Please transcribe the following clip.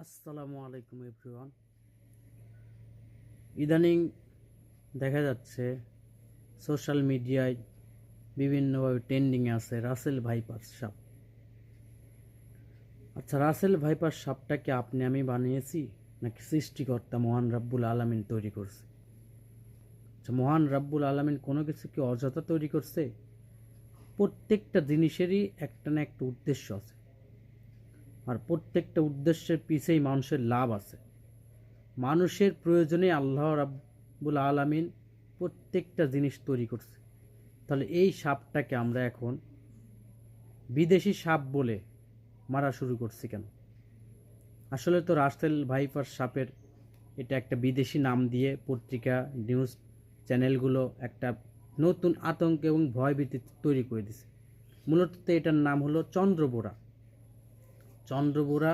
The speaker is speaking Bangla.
আসসালামু আলাইকুম এভরিওয়ান। ইদানিং দেখা যাচ্ছে সোশ্যাল মিডিয়ায় বিভিন্নভাবে ট্রেন্ডিংয়ে আছে রাসেল ভাইপার সাপ। আচ্ছা, রাসেল ভাইপার সাপটাকে আপনি আমি বানিয়েছি নাকি সৃষ্টিকর্তা মহান রাব্বুল আলামিন তৈরি করছে? আচ্ছা, মহান রাব্বুল আলামিন কোনো কিছু কি অযথা তৈরি করছে? প্রত্যেকটা জিনিসেরই একটা না একটা উদ্দেশ্য আছে, আর প্রত্যেকটা উদ্দেশ্যের পিছেই মানুষের লাভ আছে। মানুষের প্রয়োজনে আল্লাহ রাব্বুল আলামিন প্রত্যেকটা জিনিস তৈরি করছে। তাহলে এই সাপটাকে আমরা এখন বিদেশি সাপ বলে মারা শুরু করছি কেন? আসলে তো রাসেল ভাইপার সাপের এটা একটা বিদেশি নাম দিয়ে পত্রিকা নিউজ চ্যানেলগুলো একটা নতুন আতঙ্ক এবং ভয়ভীতি তৈরি করে দিছে। মূলত এটার নাম হলো চন্দ্রবোরা। চন্দ্রবোরা